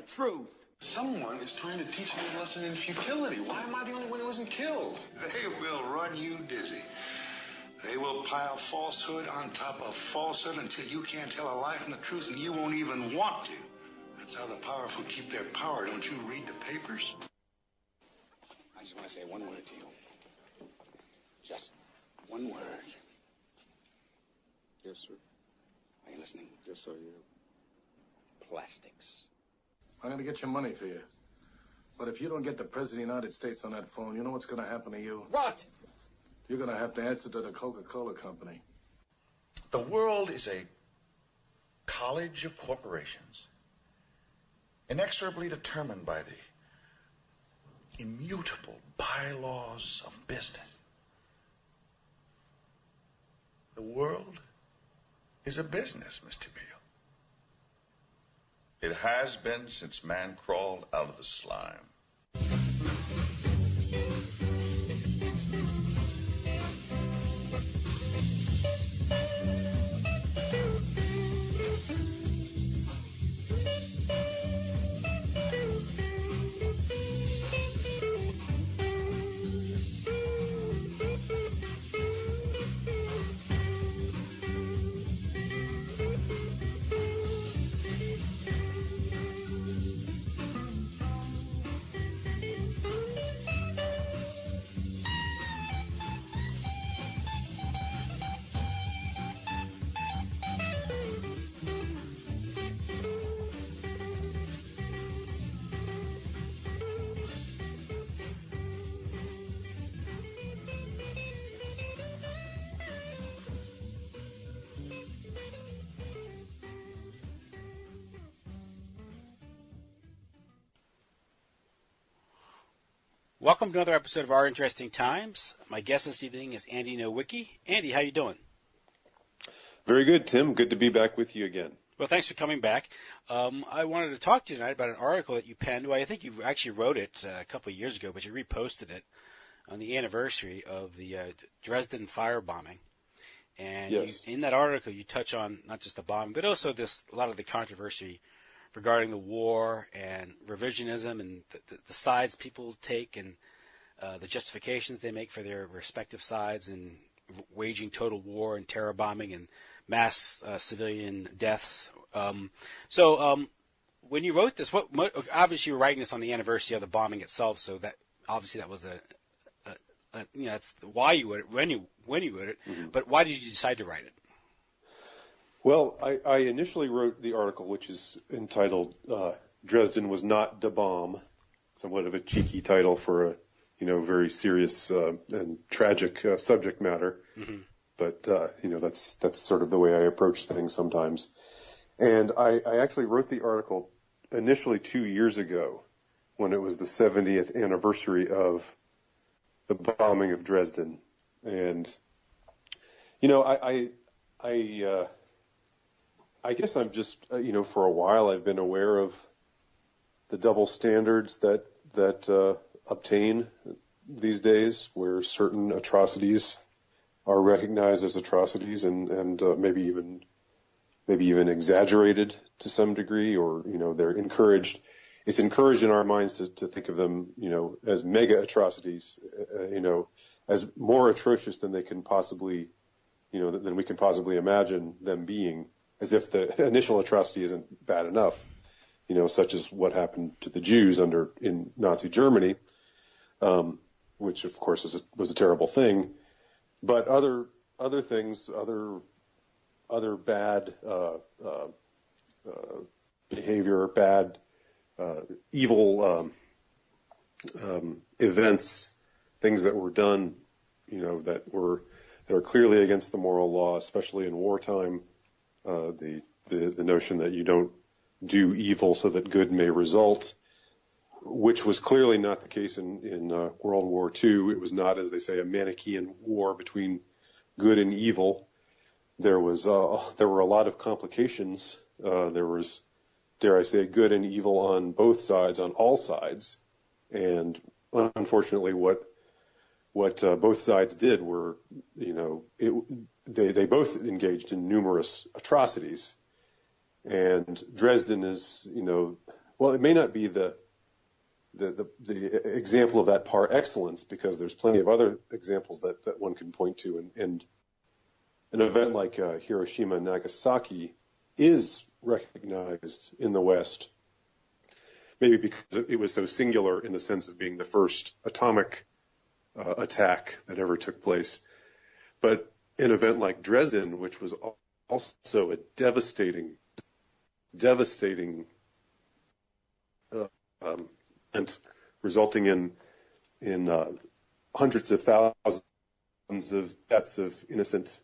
truth. Someone is trying to teach me a lesson in futility. Why am I the only one who isn't killed? They will run you dizzy. They will pile falsehood on top of falsehood until you can't tell a lie from the truth, and you won't even want to. That's how the powerful keep their power. Don't you read the papers? I just want to say one word to you. Just one word. Yes, sir. Are you listening? Yes, I am. Plastics. I'm going to get your money for you. But if you don't get the President of the United States on that phone, you know what's going to happen to you? What? You're going to have to answer to the Coca-Cola Company. The world is a college of corporations, inexorably determined by the immutable bylaws of business. The world is a business, Mr. Beale. It has been since man crawled out of the slime. Welcome to another episode of Our Interesting Times. My guest this evening is Andy Nowicki. Andy, how you doing? Very good, Tim. Good to be back with you again. Well, thanks for coming back. I wanted to talk to you tonight about an article that you penned. Well, I think you actually wrote it a couple of years ago, but you reposted it on the anniversary of the Dresden firebombing. And yes. In that article, you touch on not just the bombing, but also a lot of the controversy regarding the war and revisionism and the sides people take and the justifications they make for their respective sides in waging total war and terror bombing and mass civilian deaths. So when you wrote this, what obviously you were writing this on the anniversary of the bombing itself, so that obviously that was that's why you wrote it when you wrote it. Mm-hmm. But why did you decide to write it? Well, I initially wrote the article, which is entitled "Dresden Was Not Da Bomb," somewhat of a cheeky title for a very serious and tragic subject matter. Mm-hmm. But that's sort of the way I approach things sometimes. And I actually wrote the article initially 2 years ago, when it was the 70th anniversary of the bombing of Dresden, and I guess I'm just, for a while I've been aware of the double standards that obtain these days, where certain atrocities are recognized as atrocities and maybe even exaggerated to some degree, or they're encouraged. It's encouraged in our minds to think of them, as mega atrocities, as more atrocious than they can possibly, than we can possibly imagine them being. As if the initial atrocity isn't bad enough, such as what happened to the Jews in Nazi Germany, which of course was a terrible thing. But other things, other bad behavior, bad evil events, things that were done, that are clearly against the moral law, especially in wartime. The notion that you don't do evil so that good may result, which was clearly not the case in World War II. It was not, as they say, a Manichaean war between good and evil. There were a lot of complications. There was, dare I say, good and evil on both sides, on all sides, and unfortunately, what both sides did were, they both engaged in numerous atrocities. And Dresden is, well, it may not be the example of that par excellence, because there's plenty of other examples that one can point to, and an event like Hiroshima and Nagasaki is recognized in the West, maybe because it was so singular in the sense of being the first atomic attack that ever took place. But an event like Dresden, which was also a devastating event, resulting in hundreds of thousands of deaths of innocent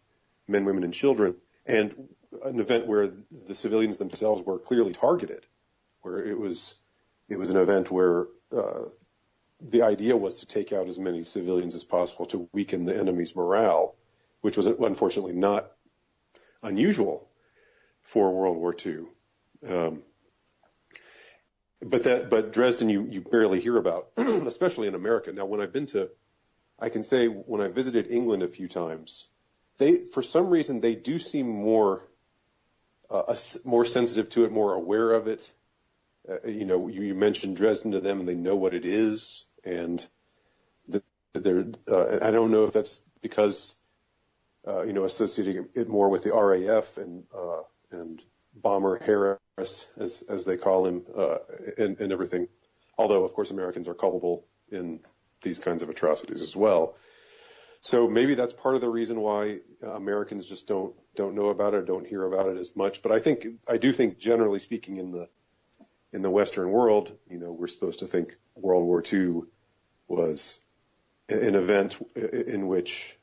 men, women, and children, and an event where the civilians themselves were clearly targeted, where it was an event where the idea was to take out as many civilians as possible to weaken the enemy's morale, which was unfortunately not unusual for World War II. But Dresden, you barely hear about, especially in America. Now, I can say when I visited England a few times, for some reason, they do seem more sensitive to it, more aware of it. You mentioned Dresden to them, and they know what it is. And I don't know if that's because, associating it more with the RAF and Bomber Harris, as they call him, and everything. Although, of course, Americans are culpable in these kinds of atrocities as well. So maybe that's part of the reason why Americans just don't know about it, don't hear about it as much. But I do think, generally speaking, in the Western world, we're supposed to think World War II was an event in which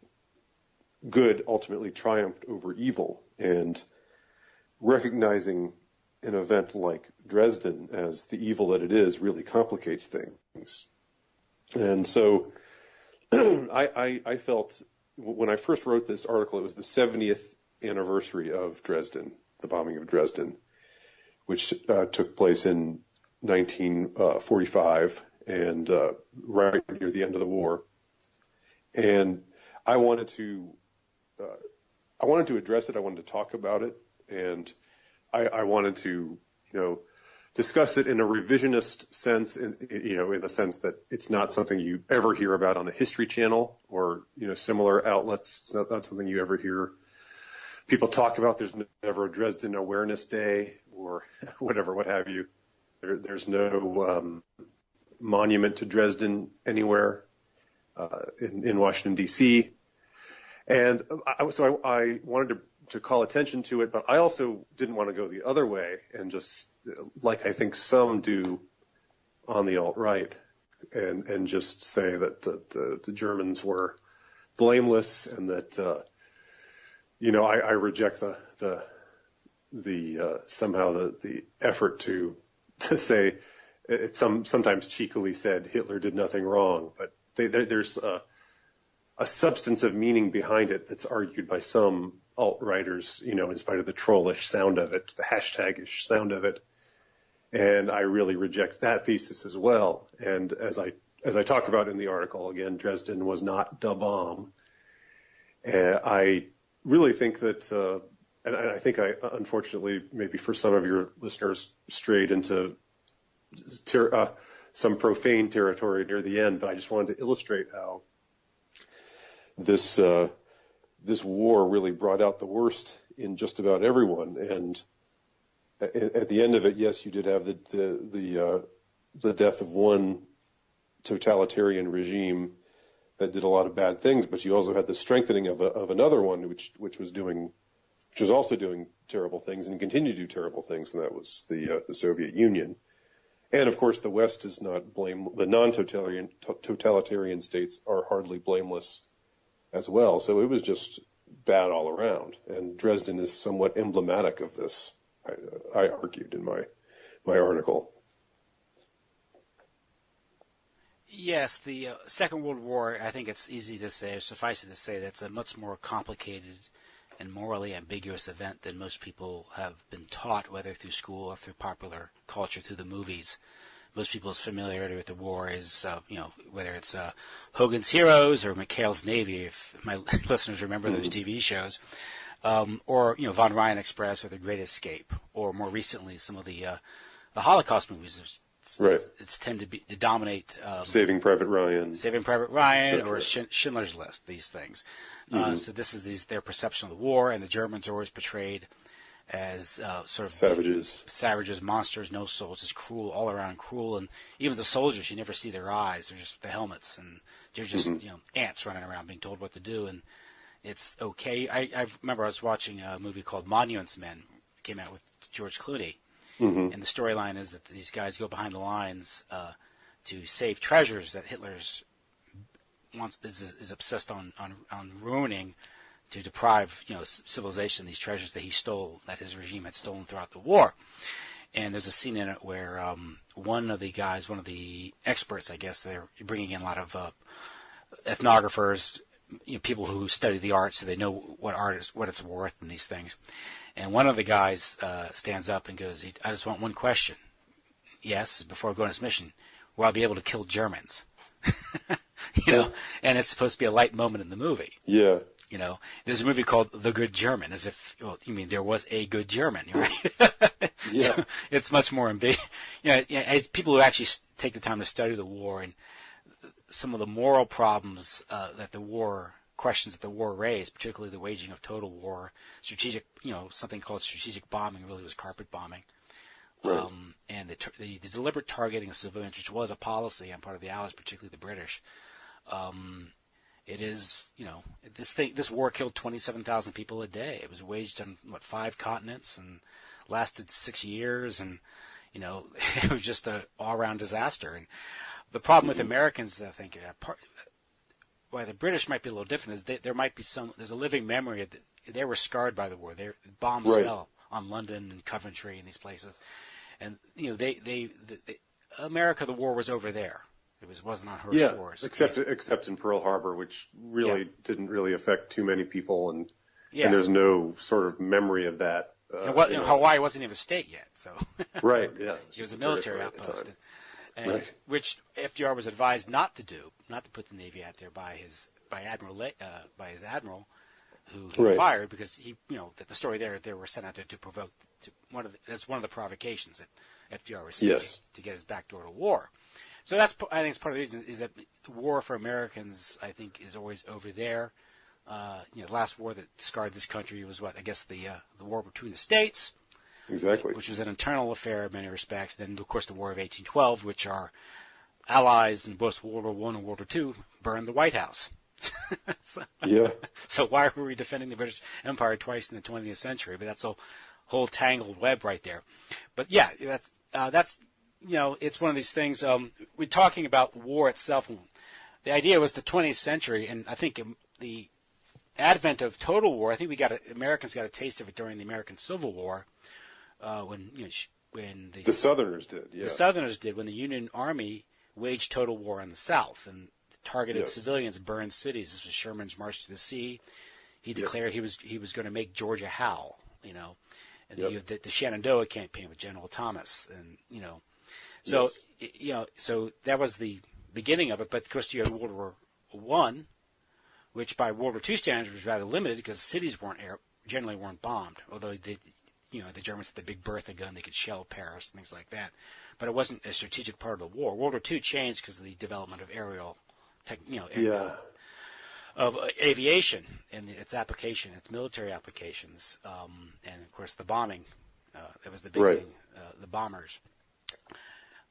good ultimately triumphed over evil, and recognizing an event like Dresden as the evil that it is really complicates things. And so I felt when I first wrote this article, it was the 70th anniversary of Dresden, the bombing of Dresden, which took place in 1945 and right near the end of the war. And I wanted to address it. I wanted to talk about it, and I wanted to, discuss it in a revisionist sense, in the sense that it's not something you ever hear about on the History Channel or, similar outlets. It's not something you ever hear people talk about. There's never a Dresden Awareness Day or whatever, what have you. There's no monument to Dresden anywhere in Washington, D.C. And so I wanted to call attention to it, but I also didn't want to go the other way and just, like I think some do on the alt-right, and just say that the Germans were blameless, and that I reject the somehow the effort to say it's sometimes cheekily said Hitler did nothing wrong, but there's a substance of meaning behind it that's argued by some alt-righters, in spite of the trollish sound of it, the hashtag-ish sound of it. And I really reject that thesis as well. And as I talk about in the article, again, Dresden was not the bomb. I really think that, and I think I, unfortunately, maybe for some of your listeners, strayed into some profane territory near the end, but I just wanted to illustrate how this war really brought out the worst in just about everyone. And at the end of it, yes, you did have the death of one totalitarian regime that did a lot of bad things, but you also had the strengthening of another one, which was also doing terrible things and continued to do terrible things, and that was the Soviet Union. And of course, the West is not the non-totalitarian states are hardly blameless as well. So it was just bad all around. And Dresden is somewhat emblematic of this, I argued in my article. Yes, the Second World War, I think it's easy to say, or suffices to say, that's a much more complicated and morally ambiguous event than most people have been taught, whether through school or through popular culture, through the movies. Most people's familiarity with the war is, whether it's Hogan's Heroes or McHale's Navy, if my listeners remember those TV shows, or Von Ryan Express or The Great Escape, or more recently some of the the Holocaust movies. Right. It's tend to dominate. Saving Private Ryan. Or Schindler's List. These things. So this is their perception of the war, and the Germans are always portrayed as sort of savages, monsters, no souls, just cruel, all around cruel, and even the soldiers, you never see their eyes; they're just the helmets, and they're just ants running around being told what to do, and it's okay. I remember I was watching a movie called Monuments Men, it came out with George Clooney, and the storyline is that these guys go behind the lines to save treasures that Hitler's is obsessed on ruining, to deprive civilization these treasures that he stole, that his regime had stolen throughout the war. And there's a scene in it where one of the experts, I guess, they're bringing in a lot of ethnographers, people who study the art, so they know what it's worth and these things. And one of the guys stands up and goes, "I just want one question. Yes, before I go on this mission, will I be able to kill Germans?" And it's supposed to be a light moment in the movie. Yeah. There's a movie called The Good German, as if, you mean there was a good German, right? Yeah. So it's much more ambiguous. People who actually take the time to study the war and some of the moral problems questions that the war raised, particularly the waging of total war, strategic, something called strategic bombing, really was carpet bombing. Right. And the deliberate targeting of civilians, which was a policy on part of the Allies, particularly the British. It is, this war killed 27,000 people a day. It was waged on 5 continents and lasted 6 years, and it was just an all-around disaster. And the problem with Americans, I think, why the British might be a little different is there might be there's a living memory that they were scarred by the war. Bombs fell on London and Coventry and these places, and America, the war was over there. It wasn't on her shores. Except in Pearl Harbor, which really didn't really affect too many people, and there's no sort of memory of that. Hawaii wasn't even a state yet, so right, yeah, it was a military outpost, which FDR was advised not to put the Navy out there by his admiral, who fired because that the story there they were sent out there to provoke. That's one of the provocations that FDR was seeking to get his backdoor to war. So I think it's part of the reason is that the war for Americans, I think, is always over there. The last war that scarred this country was the war between the states. Exactly. Which was an internal affair in many respects. Then, of course, the War of 1812, which our allies in both World War I and World War II burned the White House. So why were we defending the British Empire twice in the 20th century? But that's a whole tangled web right there. But that's it's one of these things. We're talking about war itself. The idea was the 20th century, and I think the advent of total war. I think Americans got a taste of it during the American Civil War, when the Southerners did. Yeah. The Southerners did when the Union Army waged total war in the South and targeted civilians, burned cities. This was Sherman's March to the Sea. He declared he was going to make Georgia howl. And the Shenandoah campaign with General Thomas, and So so that was the beginning of it. But of course, you had World War I, which by World War II standards was rather limited because cities generally weren't bombed. Although the Germans had the big Bertha gun, they could shell Paris and things like that. But it wasn't a strategic part of the war. World War II changed because of the development of of aviation and its application, its military applications, and of course the bombing. That was the big thing, the bombers.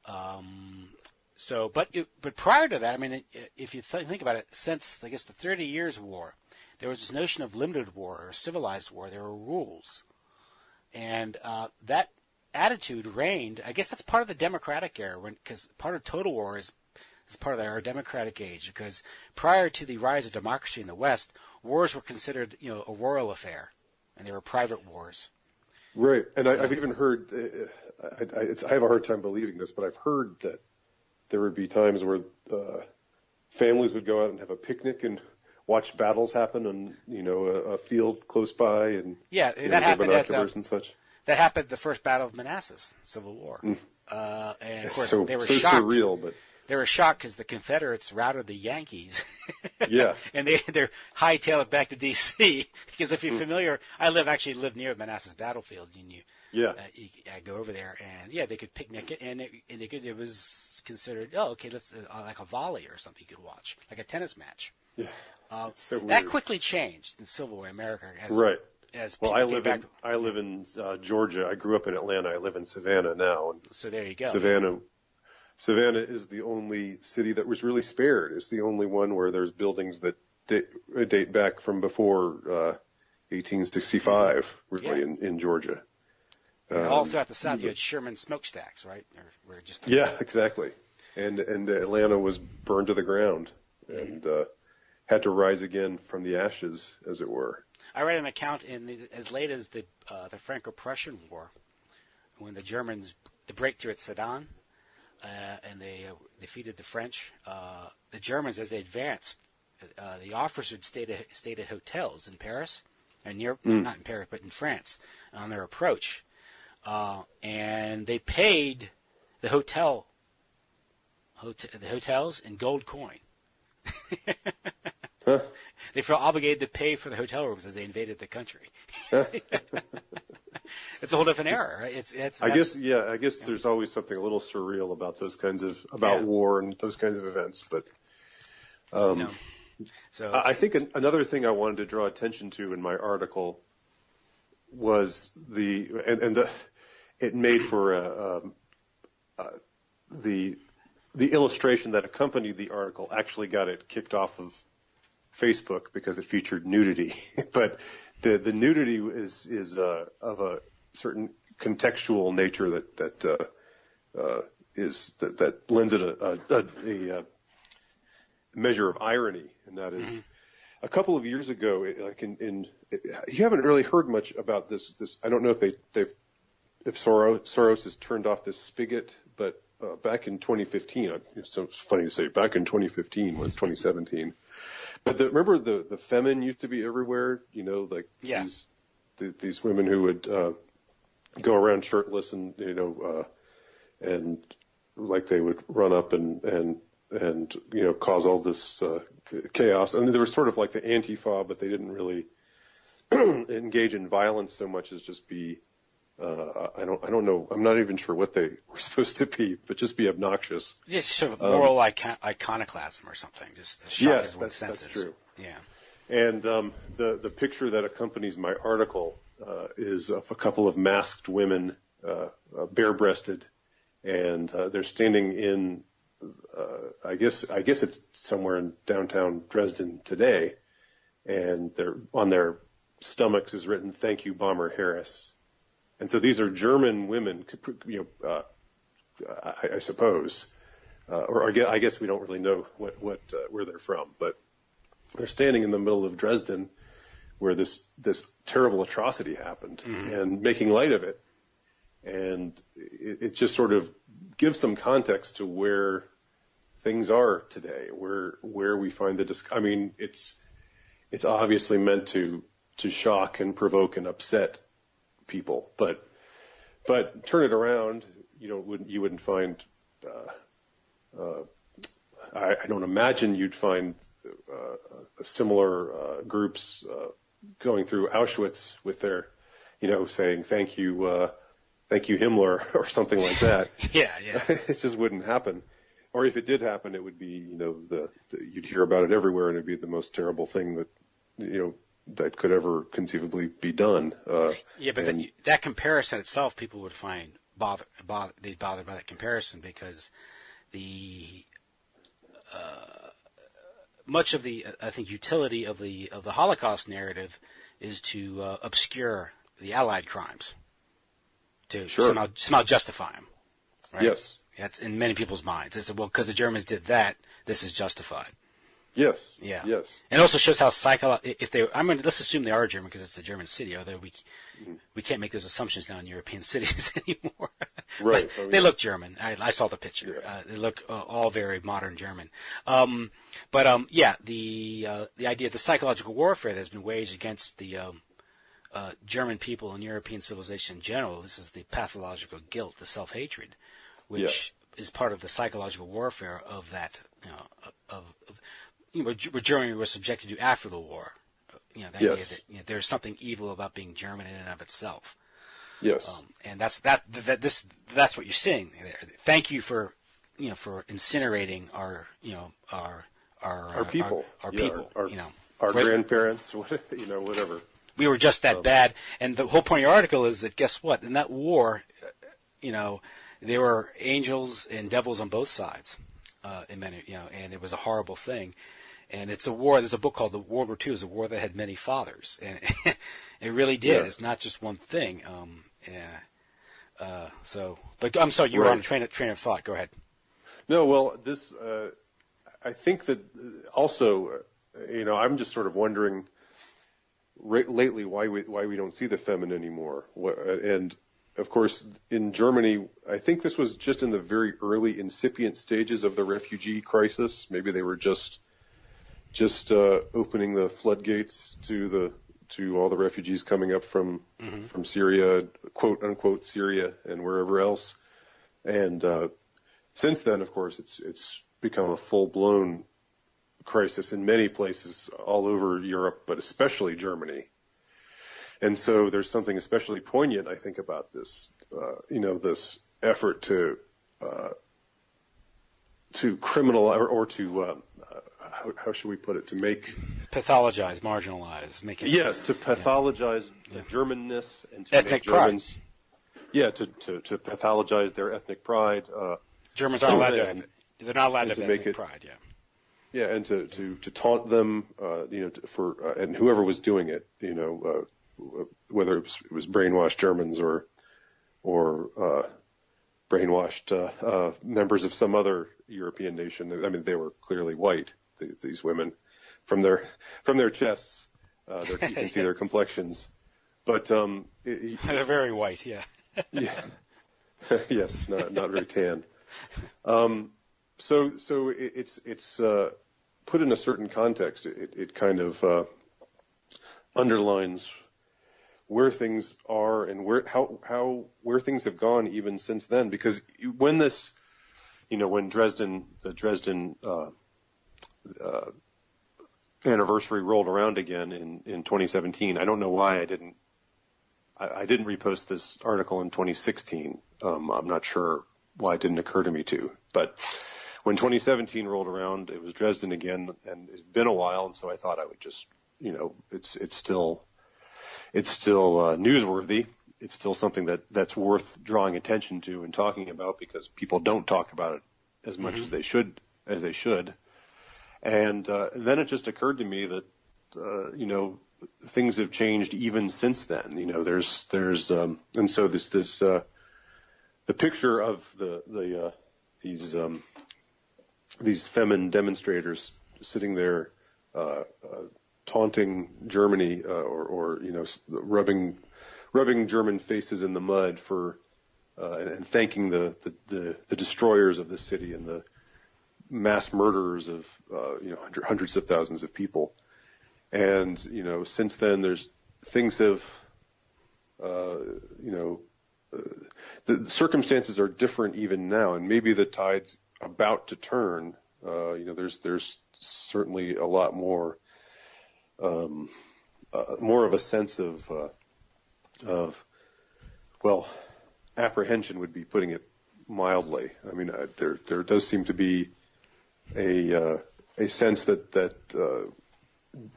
But prior to that, I mean, if you think about it, since I guess the 30 Years' War, there was this notion of limited war or civilized war. There were rules, and that attitude reigned. I guess that's part of the democratic era, because part of total war is part of our democratic age. Because prior to the rise of democracy in the West, wars were considered a royal affair, and they were private wars. Right, and I've even heard. I have a hard time believing this, but I've heard that there would be times where families would go out and have a picnic and watch battles happen on a field close by, and that happened binoculars and such. That happened at the first Battle of Manassas, Civil War, and of course they were shocked. Surreal, but they were shocked because the Confederates routed the Yankees. Yeah. And they're hightailed it back to D.C. because if you're familiar, I live near Manassas Battlefield, and I go over there, and they could picnic it, and it was considered let's like a volley or something you could watch, like a tennis match. Yeah. So weird. That quickly changed in Civil War America. Right. Well, I live in Georgia. I grew up in Atlanta. I live in Savannah now. And so there you go. Savannah is the only city that was really spared. It's the only one where there's buildings that date back from before 1865, really, in Georgia. All throughout the South, you had Sherman smokestacks, right? Exactly. And Atlanta was burned to the ground and had to rise again from the ashes, as it were. I read an account as late as the Franco-Prussian War, when the Germans, the breakthrough at Sedan, and they defeated the French. The Germans, as they advanced, the officers stayed at hotels in Paris, and not in Paris, but in France, on their approach, and they paid the hotels in gold coin. Huh? They felt obligated to pay for the hotel rooms as they invaded the country. It's a whole different era, right? I guess there's always something a little surreal about those kinds of war and those kinds of events. But so I think another thing I wanted to draw attention to in my article was it made for the illustration that accompanied the article actually got it kicked off of Facebook because it featured nudity, but the nudity is of a certain contextual nature that lends it a measure of irony, and that is a couple of years ago. Like you haven't really heard much about this. I don't know if Soros has turned off this spigot, but back in 2015, so it's funny to say back in 2015 when it's 2017. But remember the Femin used to be everywhere, these women who would go around shirtless and and like they would run up and cause all this chaos. And they were sort of like the Antifa, but they didn't really engage in violence so much as just be I don't know. I'm not even sure what they were supposed to be, but just be obnoxious. Just sort of moral iconoclasm or something. Just to shock everyone's senses. That's true. Yeah. And the picture that accompanies my article is of a couple of masked women, bare-breasted, and they're standing in. I guess it's somewhere in downtown Dresden today, and they're on their stomachs is written "Thank you, Bomber Harris." And so these are German women, I suppose, or I guess we don't really know where they're from, but they're standing in the middle of Dresden, where this terrible atrocity happened, and making light of it, and it just sort of gives some context to where things are today, where we find I mean, it's obviously meant to shock and provoke and upset people, but turn it around, you wouldn't find I don't imagine you'd find similar groups going through Auschwitz with their saying thank you Himmler or something like that. yeah It just wouldn't happen, or if it did happen, it would be you'd hear about it everywhere, and it'd be the most terrible thing that that could ever conceivably be done. But that comparison itself, people would find they'd bother by that comparison, because the much of the I think utility of the Holocaust narrative is to obscure the Allied crimes, to somehow justify them. Right? Yes, that's in many people's minds. It's because the Germans did that, this is justified. Yes. Yeah. Yes. And it also shows how let's assume they are German because it's a German city, although we can't make those assumptions now in European cities anymore. Right. They look German. I saw the picture. Yeah. They look all very modern German. The idea of the psychological warfare that has been waged against the German people and European civilization in general, this is the pathological guilt, the self-hatred, which is part of the psychological warfare of that, what Germany was subjected to after the war. The idea that there's something evil about being German in and of itself. Yes. And that's what you're seeing there. Thank you for incinerating our people, our people, our grandparents, whatever. We were just that bad. And the whole point of your article is that, guess what? In that war, there were angels and devils on both sides, and it was a horrible thing. And it's a war. There's a book called World War II. It's a war that had many fathers, and it really did. Yeah. It's not just one thing. But I'm sorry, you were on a train of thought. Go ahead. No, well, this I think that also, I'm just sort of wondering lately why we don't see the Femin anymore. And of course, in Germany, I think this was just in the very early incipient stages of the refugee crisis. Maybe they were just opening the floodgates to all the refugees coming up from Syria, quote unquote Syria, and wherever else. And since then, of course, it's become a full blown crisis in many places all over Europe, but especially Germany. And so there's something especially poignant, I think, about this, this effort to criminal or to how should we put it? To make pathologize, marginalize, make it to pathologize Germanness and to ethnic make Germans to pathologize their ethnic pride. Germans aren't allowed to have it. They're not allowed to have ethnic pride. Yeah, and to taunt them, and whoever was doing it, whether it was brainwashed Germans or brainwashed members of some other European nation. I mean, they were clearly white. These women, from their chests, you can see their complexions. But they're very white. Yeah. Yeah. Yes, not very tan. So it's put in a certain context. It kind of underlines where things are and where things have gone even since then. Because when this, when the Dresden anniversary rolled around again in 2017, I don't know why I didn't repost this article in 2016. I'm not sure why it didn't occur to me to, but when 2017 rolled around, it was Dresden again, and it's been a while, and so I thought I would just, it's still newsworthy. It's still something that's worth drawing attention to and talking about, because people don't talk about it as much as they should. And then it just occurred to me that things have changed even since then. There's and so this the picture of these Femin demonstrators sitting there taunting Germany or rubbing German faces in the mud for and thanking the destroyers of the city and the mass murderers of hundreds of thousands of people. And since then things have the circumstances are different even now, and maybe the tide's about to turn. There's certainly a lot more of a sense of apprehension would be putting it mildly. I mean, there does seem to be a sense that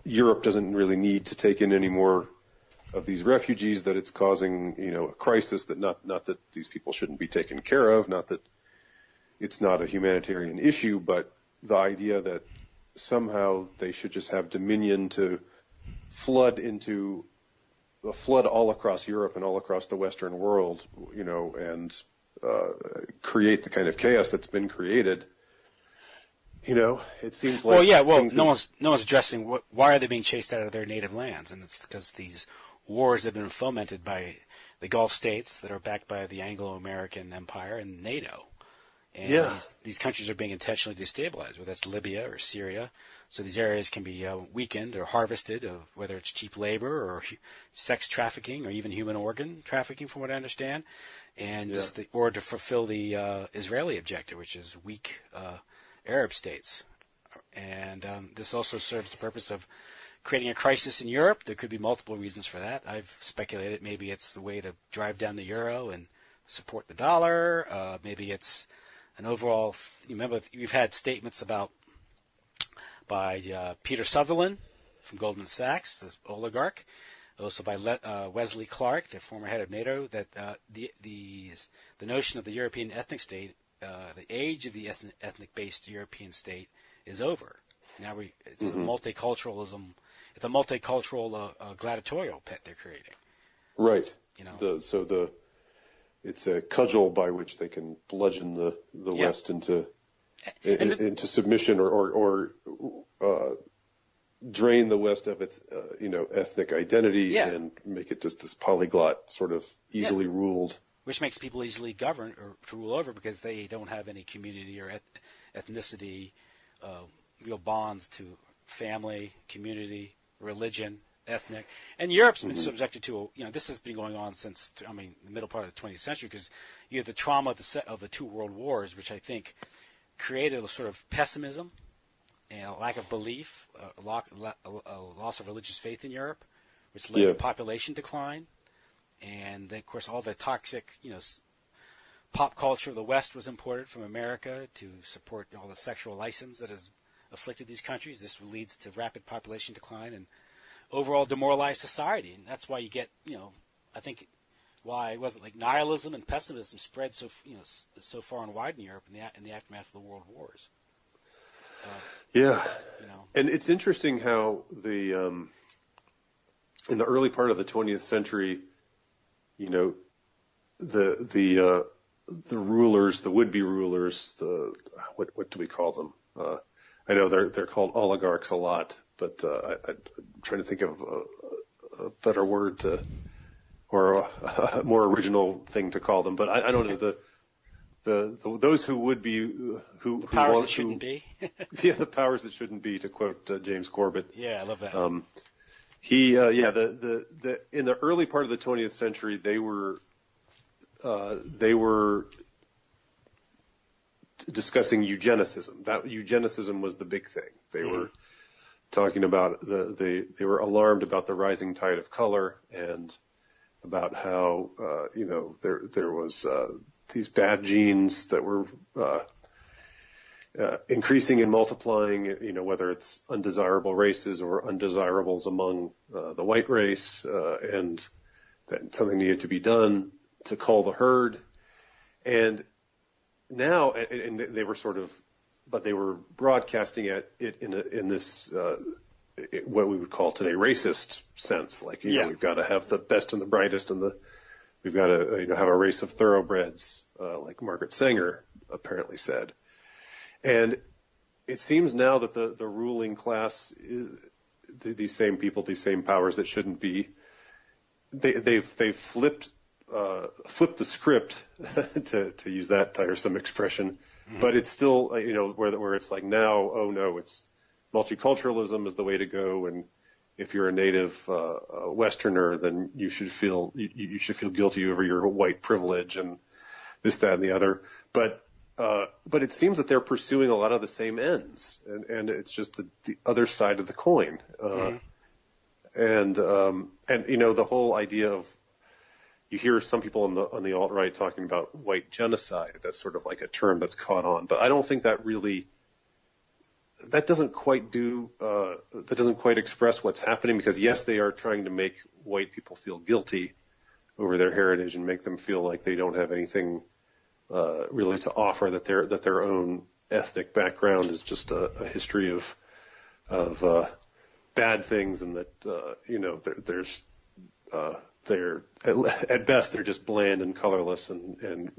Europe doesn't really need to take in any more of these refugees, that it's causing, a crisis, that not that these people shouldn't be taken care of, not that it's not a humanitarian issue, but the idea that somehow they should just have dominion to flood all across Europe and all across the Western world, and create the kind of chaos that's been created. It seems like no one's addressing why are they being chased out of their native lands, and it's because these wars have been fomented by the Gulf states that are backed by the Anglo-American Empire and NATO. And these countries are being intentionally destabilized, whether that's Libya or Syria. So these areas can be weakened or harvested, whether it's cheap labor or sex trafficking or even human organ trafficking, from what I understand. and or to fulfill the Israeli objective, which is weak Arab states. And this also serves the purpose of creating a crisis in Europe. There could be multiple reasons for that. I've speculated maybe it's the way to drive down the euro and support the dollar. Maybe it's an overall. You remember you've had statements by Peter Sutherland from Goldman Sachs, this oligarch, also by Wesley Clark, the former head of NATO, that the notion of the European ethnic state, the age of the ethnic-based European state, is over. Now it's a multiculturalism. It's a multicultural gladiatorial pit they're creating. Right. It's a cudgel by which they can bludgeon the West into submission or drain the West of its ethnic identity and make it just this polyglot sort of easily ruled. Which makes people easily govern or to rule over because they don't have any community or ethnicity, real bonds to family, community, religion, ethnic. And Europe's been subjected to, this has been going on since, the middle part of the 20th century, because you had the trauma of the two world wars, which I think created a sort of pessimism and a lack of belief, a loss of religious faith in Europe, which led to population decline. And then, of course, all the toxic, pop culture of the West was imported from America to support all the sexual license that has afflicted these countries. This leads to rapid population decline and overall demoralized society. And that's why you get, I think why it wasn't like nihilism and pessimism spread so far and wide in Europe in the aftermath of the world wars. And it's interesting how in the early part of the 20th century, the rulers, the would-be rulers, what do we call them? I know they're called oligarchs a lot, but I'm trying to think of a better word or a more original thing to call them. But I don't know those who would be who powers want that shouldn't be. the powers that shouldn't be, to quote James Corbett. Yeah, I love that. In the early part of the 20th century, they were discussing eugenicism. That eugenicism was the big thing. They were talking about they were alarmed about the rising tide of color and about how there was these bad genes that were increasing and multiplying, whether it's undesirable races or undesirables among the white race, and that something needed to be done to cull the herd. And now, and they were but they were broadcasting it in this what we would call today racist sense. Like, we've got to have the best and the brightest, and we've got to have a race of thoroughbreds, like Margaret Sanger apparently said. And it seems now that the ruling class, these same people, these same powers that shouldn't be, they've flipped the script to use that tiresome expression. But it's still where it's like now, oh no, it's multiculturalism is the way to go, and if you're a native Westerner, then you should feel guilty over your white privilege and this, that, and the other. But it seems that they're pursuing a lot of the same ends, and it's just the other side of the coin. And the whole idea of, you hear some people on the alt-right talking about white genocide. That's sort of like a term that's caught on, but I don't think that doesn't quite express what's happening, because yes, they are trying to make white people feel guilty over their heritage and make them feel like they don't have anything really to offer, that their own ethnic background is just a history of bad things, and that they're at best they're just bland and colorless, and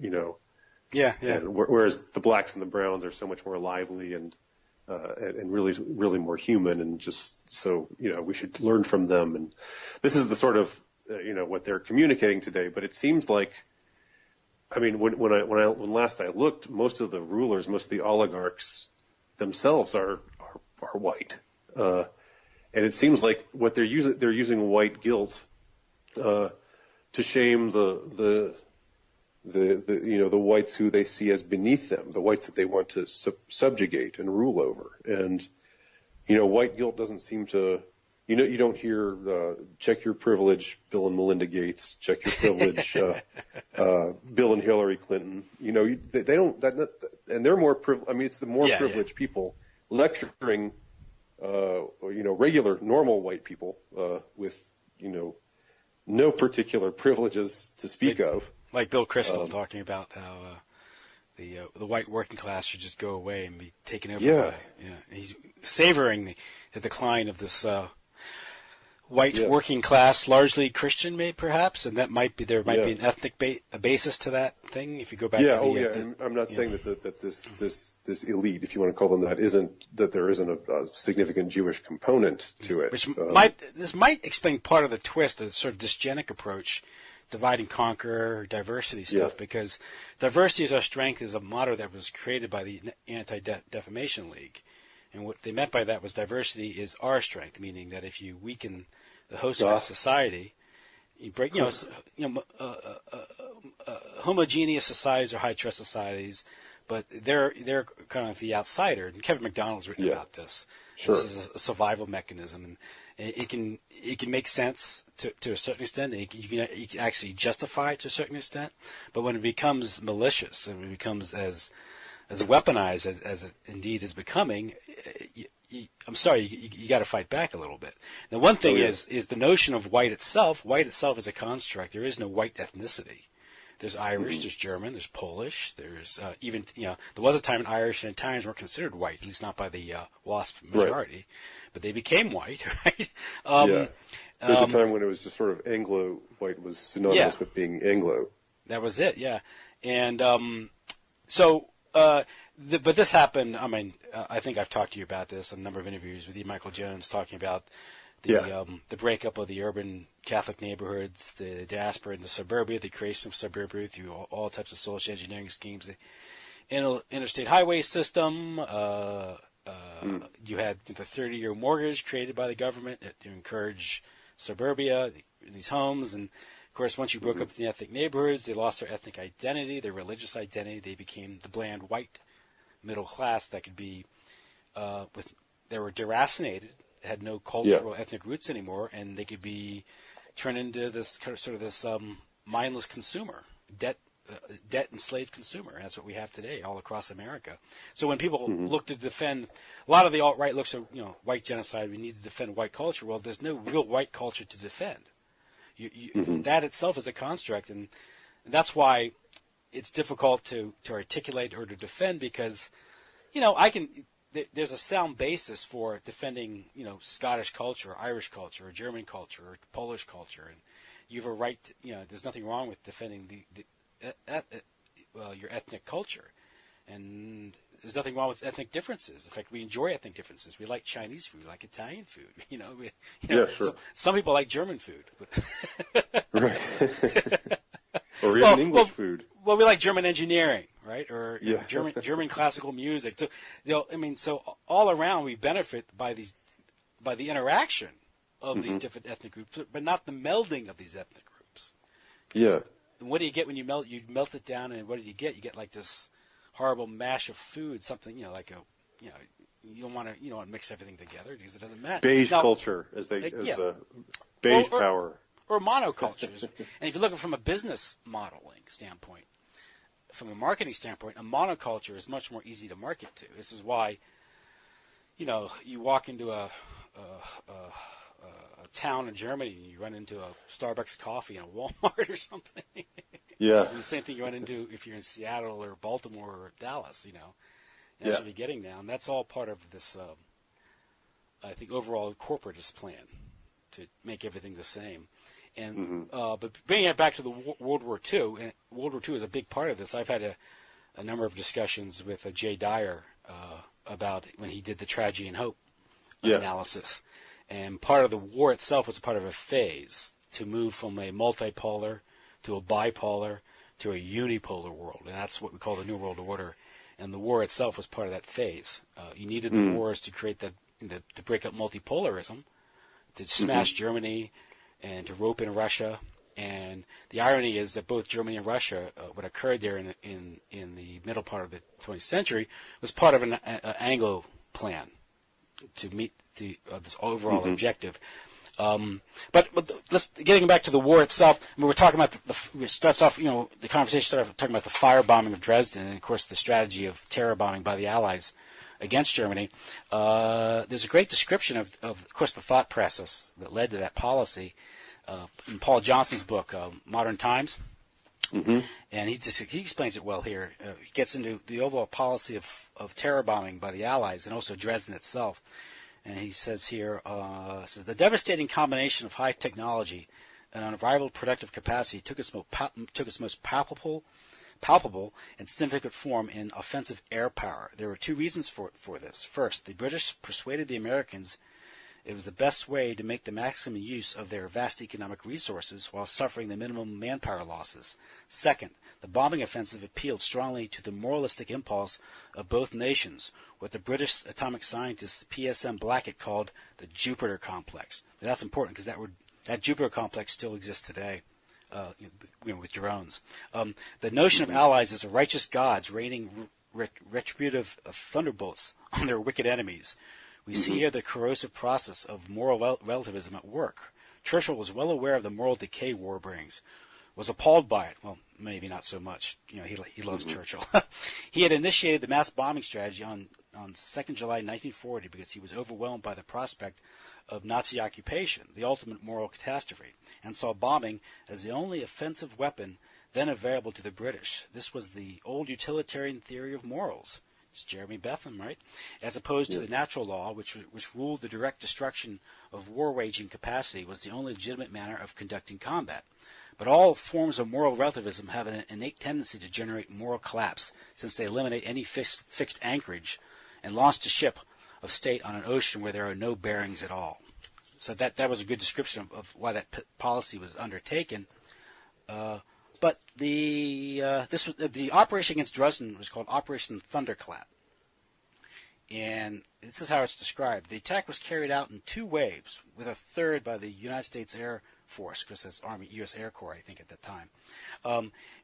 whereas the blacks and the browns are so much more lively and really, really more human, and just so we should learn from them. And this is the sort of what they're communicating today. But it seems like, when last I looked, most of the rulers, most of the oligarchs themselves are white, and it seems like what they're using white guilt to shame the the whites who they see as beneath them, the whites that they want to subjugate and rule over. And, white guilt doesn't seem to, you don't hear, check your privilege, Bill and Melinda Gates, check your privilege, Bill and Hillary Clinton. They don't, and they're more it's the more privileged people lecturing, regular, normal white people, with, no particular privileges to speak of. Like Bill Kristol talking about how the white working class should just go away and be taken over by. He's savoring the decline of this white working class, largely Christian, perhaps, and that might be be an ethnic basis to that thing. If you go back, I'm not saying that this elite, if you want to call them that, there isn't a significant Jewish component to it. This might explain part of the twist, the sort of dysgenic approach, divide and conquer, diversity stuff, because diversity is our strength is a motto that was created by the Anti-Defamation League. And what they meant by that was diversity is our strength, meaning that if you weaken the host of society, you break, homogeneous societies are high trust societies, but they're kind of the outsider. And Kevin McDonald's written about this. Sure. This is a survival mechanism, and it can make sense to a certain extent. You can actually justify it to a certain extent, but when it becomes malicious and it becomes as weaponized as it indeed is becoming, I'm sorry, you got to fight back a little bit. Now, one thing is the notion of white itself. White itself is a construct. There is no white ethnicity. There's Irish, there's German, there's Polish, there's even, there was a time when Irish and Italians weren't considered white, at least not by the WASP majority, but they became white, right? There's a time when it was just sort of Anglo, white was synonymous with being Anglo. That was it, yeah. And but this happened, I think I've talked to you about this, a number of interviews with you, Michael Jones, talking about the breakup of the urban Catholic neighborhoods, the diaspora into suburbia, the creation of suburbia through all types of social engineering schemes, the interstate highway system. You had the 30-year mortgage created by the government to encourage suburbia, these homes. And, of course, once you broke up the ethnic neighborhoods, they lost their ethnic identity, their religious identity. They became the bland white middle class that could be they were deracinated, had no cultural ethnic roots anymore, and they could be turned into this sort of this mindless consumer, debt enslaved consumer. And that's what we have today all across America. So when people look to defend, a lot of the alt-right looks at white genocide, we need to defend white culture. Well, there's no real white culture to defend. That itself is a construct, and that's why it's difficult to articulate or to defend, because there's a sound basis for defending, Scottish culture, or Irish culture, or German culture, or Polish culture, and you have a right to, there's nothing wrong with defending your ethnic culture, and there's nothing wrong with ethnic differences. In fact, we enjoy ethnic differences. We like Chinese food, we like Italian food. Sure. Some people like German food, right? Or even English food. Well, we like German engineering, right? Or German classical music. So, so all around we benefit by the interaction of these different ethnic groups, but not the melding of these ethnic groups. Yeah. And what do you get when you melt it down, and what do you get? You get like this horrible mash of food, something, you don't want to mix everything together because it doesn't match. Beige culture, beige power. Or monocultures. And if you look at it from a business modeling standpoint, from a marketing standpoint, a monoculture is much more easy to market to. This is why, you walk into a town in Germany and you run into a Starbucks coffee and a Walmart or something. Yeah. And the same thing you run into if you're in Seattle or Baltimore or Dallas, That's what you're getting now. And that's all part of this, I think, overall corporatist plan to make everything the same. And but bringing it back to the World War II, and World War II is a big part of this. I've had a number of discussions with Jay Dyer about when he did the Tragedy and Hope analysis. And part of the war itself was a part of a phase to move from a multipolar to a bipolar to a unipolar world. And that's what we call the New World Order. And the war itself was part of that phase. You needed the wars to create to break up multipolarism, to smash Germany, and to rope in Russia, And the irony is that both Germany and Russia, what occurred there in the middle part of the 20th century, was part of an Anglo plan to meet this overall objective. But getting back to the war itself, I mean, we're talking about the conversation started off talking about the firebombing of Dresden, and of course the strategy of terror bombing by the Allies against Germany. There's a great description of course, the thought process that led to that policy in Paul Johnson's book, Modern Times. Mm-hmm. And he explains it well here. He gets into the overall policy of terror bombing by the Allies and also Dresden itself. And he says here, the devastating combination of high technology and unrivaled productive capacity took its most palpable and significant form in offensive air power. There were two reasons for this. First, the British persuaded the Americans it was the best way to make the maximum use of their vast economic resources while suffering the minimum manpower losses. Second, the bombing offensive appealed strongly to the moralistic impulse of both nations, what the British atomic scientist P.S.M. Blackett called the Jupiter complex. And that's important because that Jupiter complex still exists today. With drones. The notion of allies as righteous gods raining retributive thunderbolts on their wicked enemies. We see here the corrosive process of moral relativism at work. Churchill was well aware of the moral decay war brings, was appalled by it. Well, maybe not so much. He loves Churchill. He had initiated the mass bombing strategy on 2nd July 1940 because he was overwhelmed by the prospect of Nazi occupation, the ultimate moral catastrophe, and saw bombing as the only offensive weapon then available to the British. This was the old utilitarian theory of morals. It's Jeremy Bentham, right? As opposed to the natural law, which ruled the direct destruction of war-waging capacity was the only legitimate manner of conducting combat. But all forms of moral relativism have an innate tendency to generate moral collapse, since they eliminate any fixed anchorage and launch a ship of state on an ocean where there are no bearings at all. So that was a good description of why that policy was undertaken. But the operation against Dresden was called Operation Thunderclap, and this is how it's described. The attack was carried out in two waves, with a third by the United States Air Force, because that's U.S. Air Corps, I think, at that time,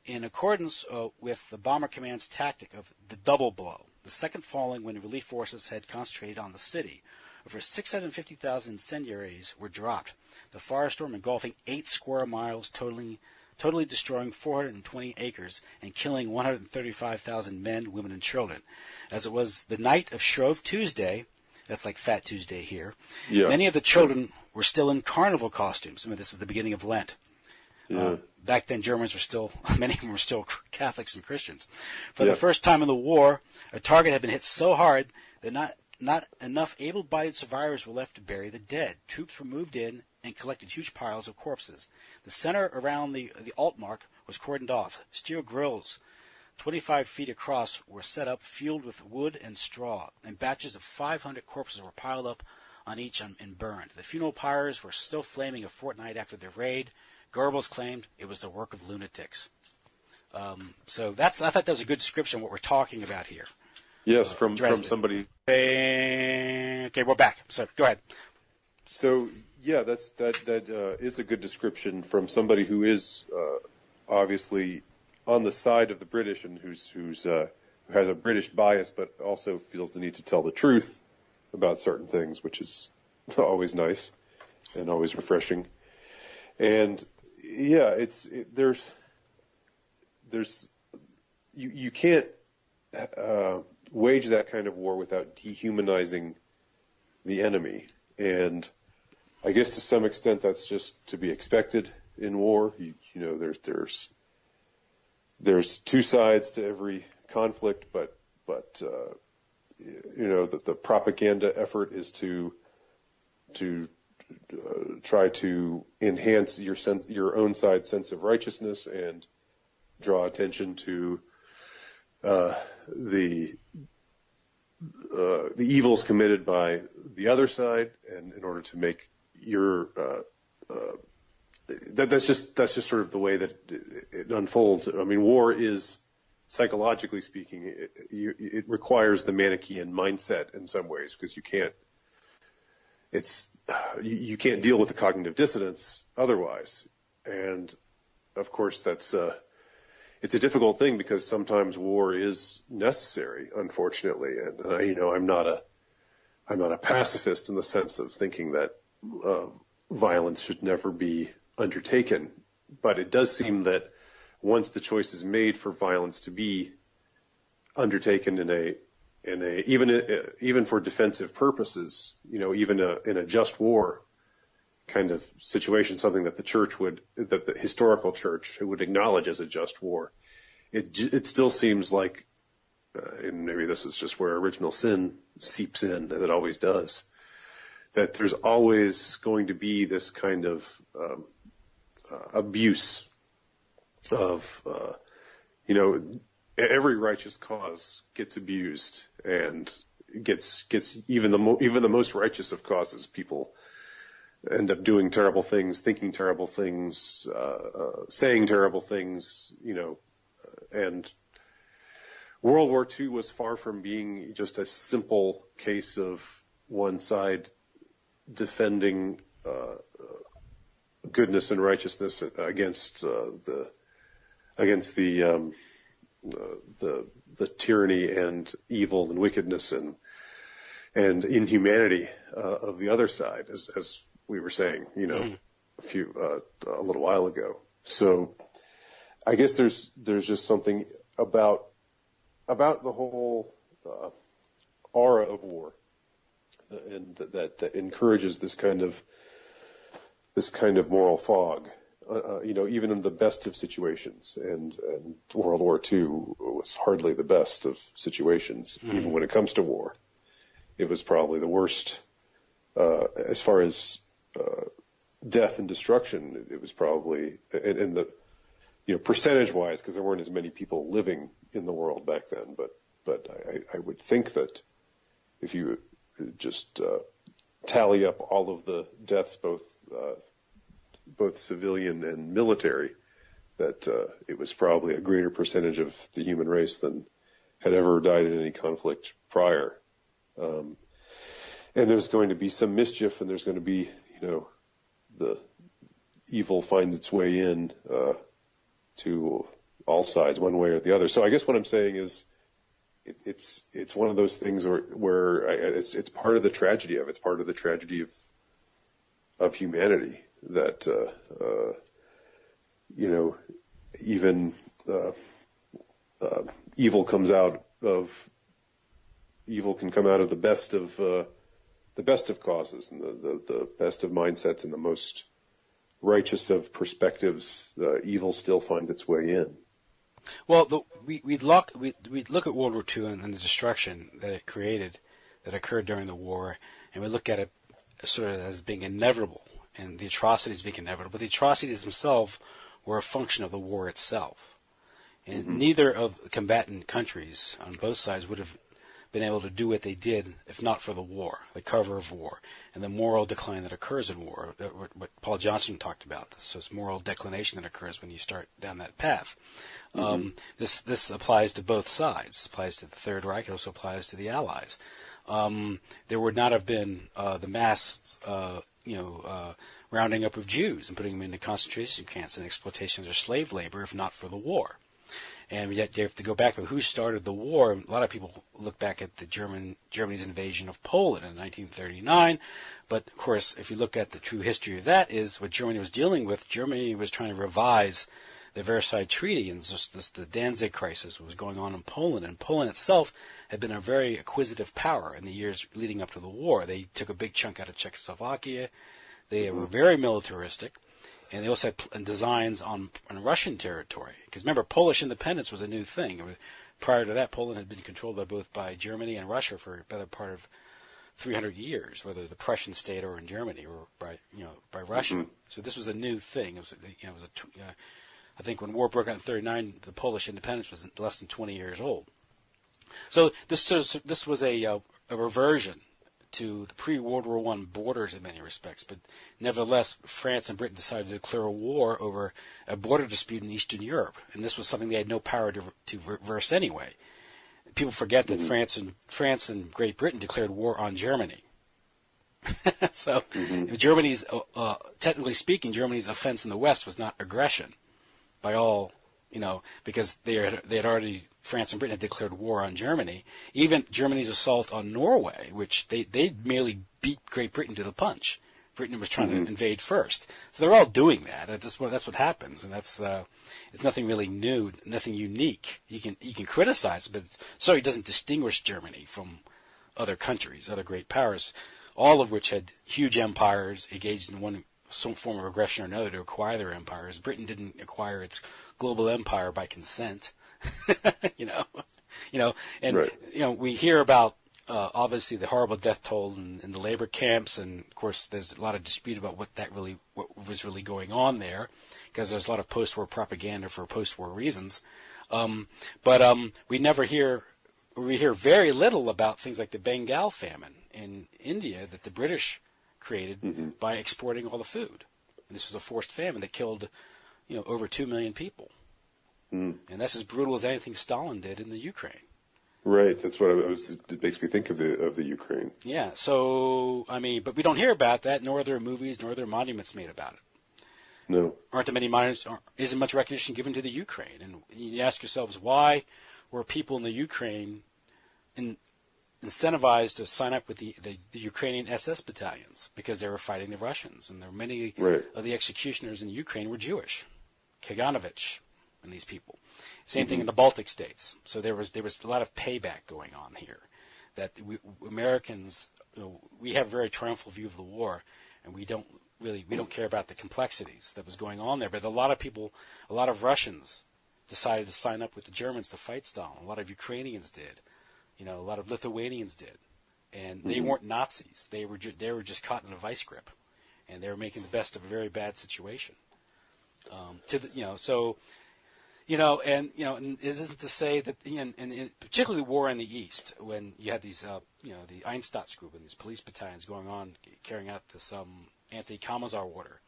in accordance with the Bomber Command's tactic of the double blow. The second falling when relief forces had concentrated on the city. Over 650,000 incendiaries were dropped. The firestorm engulfing 8 square miles, totally destroying 420 acres and killing 135,000 men, women, and children. As it was the night of Shrove Tuesday, that's like Fat Tuesday here, many of the children were still in carnival costumes. I mean, this is the beginning of Lent. Back then, Germans were still, many of them were still Catholics and Christians. For the first time in the war, a target had been hit so hard that not enough able-bodied survivors were left to bury the dead. Troops were moved in and collected huge piles of corpses. The center around the Altmark was cordoned off. Steel grills 25 feet across were set up, fueled with wood and straw, and batches of 500 corpses were piled up on each and burned. The funeral pyres were still flaming a fortnight after the raid. Goebbels claimed it was the work of lunatics. So I thought that was a good description of what we're talking about here. Yes, from somebody. Okay, we're back. So go ahead. So yeah, that is a good description from somebody who is obviously on the side of the British and who has a British bias, but also feels the need to tell the truth about certain things, which is always nice and always refreshing. And yeah, you can't wage that kind of war without dehumanizing the enemy. And I guess to some extent that's just to be expected in war. There's two sides to every conflict, but the propaganda effort is to try to enhance your own side's sense of righteousness and draw attention to the evils committed by the other side, and in order to make your that's just sort of the way that it unfolds. I mean, war is, psychologically speaking, it requires the Manichaean mindset in some ways, because you can't deal with the cognitive dissonance otherwise. And of course, that's it's a difficult thing because sometimes war is necessary, unfortunately. And I'm not a pacifist in the sense of thinking that violence should never be undertaken. But it does seem that once the choice is made for violence to be undertaken even for defensive purposes, even in a just war kind of situation, something that the historical church would acknowledge as a just war, it still seems like, and maybe this is just where original sin seeps in, as it always does, that there's always going to be this kind of abuse of, every righteous cause gets abused, and gets even the most righteous of causes, people end up doing terrible things, thinking terrible things, saying terrible things, and World War II was far from being just a simple case of one side defending goodness and righteousness against the tyranny and evil and wickedness and inhumanity of the other side, as we were saying, a little while ago. So I guess there's just something about the whole aura of war, and that encourages this kind of moral fog. Even in the best of situations, and World War II was hardly the best of situations, even when it comes to war. It was probably the worst, as far as death and destruction. It was probably, in the, percentage-wise, because there weren't as many people living in the world back then. But I would think that if you just tally up all of the deaths, both civilian and military, that it was probably a greater percentage of the human race than had ever died in any conflict prior. And there's going to be some mischief, and there's going to be, the evil finds its way in to all sides, one way or the other. So I guess what I'm saying is, it's one of those things where it's part of the tragedy of it. It's part of the tragedy of humanity that even evil can come out of the best of causes and the best of mindsets and the most righteous of perspectives. Evil still finds its way in. Well, we'd look at World War II and the destruction that it created, that occurred during the war, and we look at it sort of as being inevitable, and the atrocities being inevitable. But the atrocities themselves were a function of the war itself. And neither of the combatant countries on both sides would have been able to do what they did if not for the war, the cover of war, and the moral decline that occurs in war, what Paul Johnson talked about, this moral declination that occurs when you start down that path. This applies to both sides. It applies to the Third Reich. It also applies to the Allies. There would not have been the mass, rounding up of Jews and putting them into concentration camps and exploitation of slave labor if not for the war. And yet you have to go back to who started the war. A lot of people look back at the Germany's invasion of Poland in 1939. But, of course, if you look at the true history of that, is what Germany was dealing with. Germany was trying to revise the Versailles Treaty, and the Danzig crisis was going on in Poland. And Poland itself had been a very acquisitive power in the years leading up to the war. They took a big chunk out of Czechoslovakia. They were very militaristic. And they also had designs on Russian territory. Because remember, Polish independence was a new thing. Prior to that, Poland had been controlled by Germany and Russia for a better part of 300 years, whether the Prussian state or in Germany or by Russia. So this was a new thing. I think when war broke out in 1939, the Polish independence was less than 20 years old. So this was a reversion to the pre-World War I borders in many respects, but nevertheless, France and Britain decided to declare a war over a border dispute in Eastern Europe, and this was something they had no power to reverse anyway. People forget that France and Great Britain declared war on Germany. Germany's, technically speaking, Germany's offense in the West was not aggression. by all, because they had already, France and Britain had declared war on Germany. Even Germany's assault on Norway, which they merely beat Great Britain to the punch. Britain was trying to invade first. So they're all doing that. That's what happens, and that's it's nothing really new, nothing unique. You can criticize, but it doesn't distinguish Germany from other countries, other great powers, all of which had huge empires engaged in some form of aggression or another to acquire their empires. Britain didn't acquire its global empire by consent, and right. We hear about obviously the horrible death toll in the labor camps, and of course there's a lot of dispute about what was really going on there, because there's a lot of post-war propaganda for post-war reasons. But we hear very little about things like the Bengal famine in India that the British created by exporting all the food. And this was a forced famine that killed, over 2 million people. And that's as brutal as anything Stalin did in the Ukraine. Right. That's what it makes me think of the Ukraine. Yeah. So, but we don't hear about that, nor are there movies, nor are there monuments made about it. No. Aren't there many monuments? Isn't much recognition given to the Ukraine? And you ask yourselves, why were people in the Ukraine incentivized to sign up with the Ukrainian SS battalions? Because they were fighting the Russians, and there were many of the executioners in Ukraine were Jewish, Kaganovich, and these people. Same thing in the Baltic states. So there was a lot of payback going on here. That Americans, we have a very triumphal view of the war, and we don't care about the complexities that was going on there. But a lot of people, a lot of Russians decided to sign up with the Germans to fight Stalin. A lot of Ukrainians did. A lot of Lithuanians did. And they weren't Nazis. They were just caught in a vice grip, and they were making the best of a very bad situation. And it isn't to say that, and particularly the war in the East, when you had these, the Einsatz group and these police battalions going on, carrying out this anti-Kamazar order.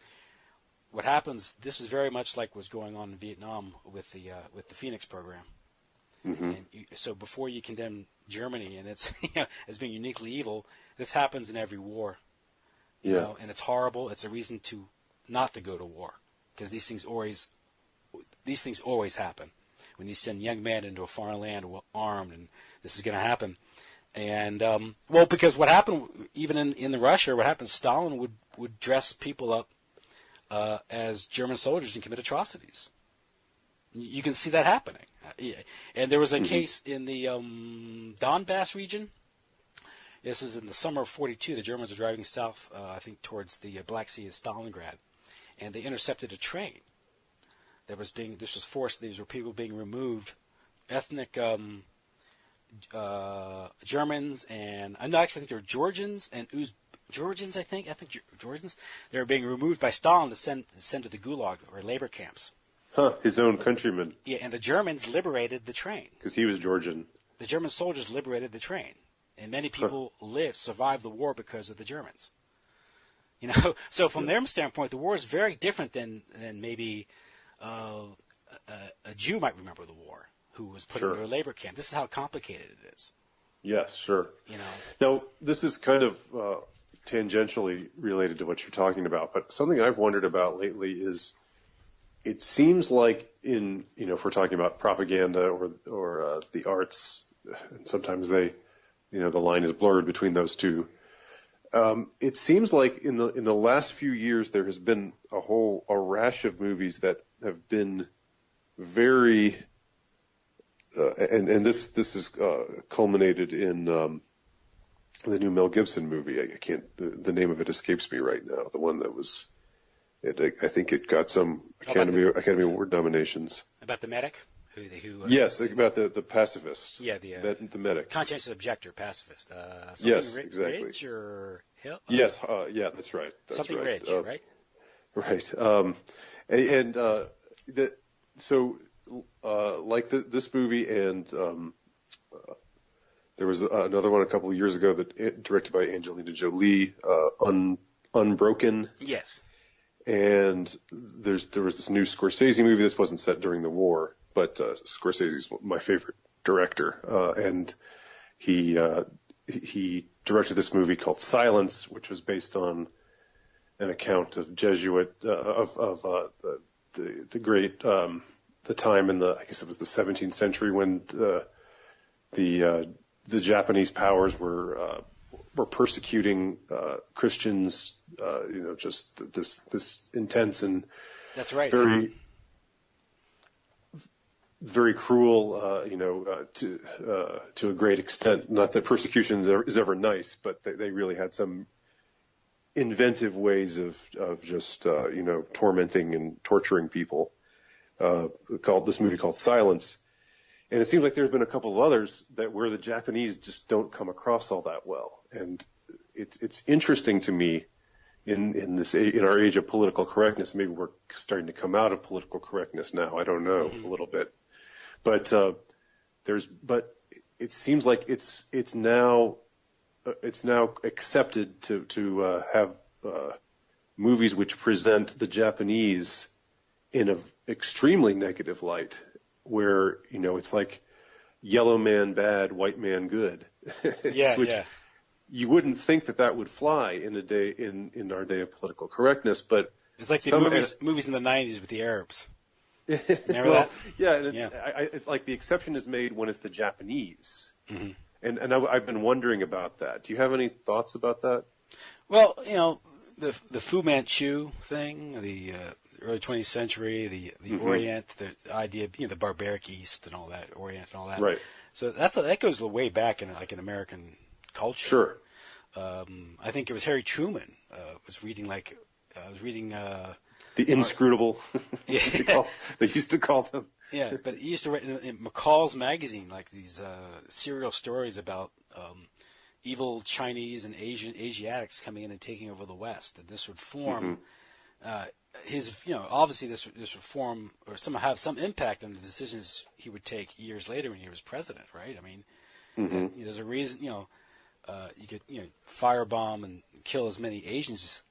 What happens? This was very much like what's going on in Vietnam with the Phoenix program. And so before you condemn Germany and it's as being uniquely evil, this happens in every war. And it's horrible. It's a reason not to go to war, because these things always happen when you send young men into a foreign land armed, and this is going to happen. And because what happened even in Russia, what happened? Stalin would dress people up as German soldiers and commit atrocities. You can see that happening. And there was a case in the Donbass region. This was in the summer of '42. The Germans were driving south, I think, towards the Black Sea of Stalingrad, and they intercepted a train. This was forced. These were people being removed, ethnic Germans, and I think they were Georgians and Georgians. I think Georgians. They were being removed by Stalin to send to the Gulag or labor camps. His own countrymen. Yeah, and the Germans liberated the train. Because he was Georgian. The German soldiers liberated the train, and many people survived the war because of the Germans. So from their standpoint, the war is very different than maybe a Jew might remember the war, who was put into a labor camp. This is how complicated it is. Yes, sure. Now, this is kind of tangentially related to what you're talking about, but something I've wondered about lately is, it seems like if we're talking about propaganda or the arts, and sometimes the line is blurred between those two. It seems like in the last few years there has been a rash of movies that have been very, and this is culminated in the new Mel Gibson movie. The name of it escapes me right now. The one that was. I think it got some Academy Award nominations. About the medic? Yes, about the pacifist. Yeah, the medic. Conscientious objector, pacifist. Yes, exactly. Ridge or Hill? Yes, that's right. Something right. Ridge, right? Right. Like this movie, and there was another one a couple of years ago that directed by Angelina Jolie, Unbroken. Yes. And there was this new Scorsese movie. This wasn't set during the war, but Scorsese's my favorite director, and he directed this movie called Silence, which was based on an account of Jesuit the great the time in I guess it was the 17th century when the Japanese powers were persecuting Christians, just this intense and that's right, very cruel, to a great extent. Not that persecution is ever nice, but they really had some inventive ways of just tormenting and torturing people. Called this movie called Silence, and it seems like there's been a couple of others where the Japanese just don't come across all that well, and it's interesting to me in our age of political correctness. Maybe we're starting to come out of political correctness now. I don't know, a little bit, but it seems like it's now accepted to have movies which present the Japanese in an extremely negative light, where it's like yellow man bad, white man good. Which you wouldn't think that would fly in our day of political correctness, but it's like the movies in the 90s with the Arabs. Remember that? Yeah, and it's like the exception is made when it's the Japanese. Mm-hmm. And I've been wondering about that. Do you have any thoughts about that? Well, the Fu Manchu thing, the early 20th century, the Orient, the idea of the barbaric East and all that, Orient and all that. Right. So that goes way back in American culture. Sure. I think it was Harry Truman was reading the inscrutable. They used to call them. Yeah, but he used to write in McCall's magazine like these serial stories about evil Chinese and Asiatics coming in and taking over the West, and this would form obviously this would form or somehow have some impact on the decisions he would take years later when he was president, right? I mean, there's a reason, you could firebomb and kill as many Asians,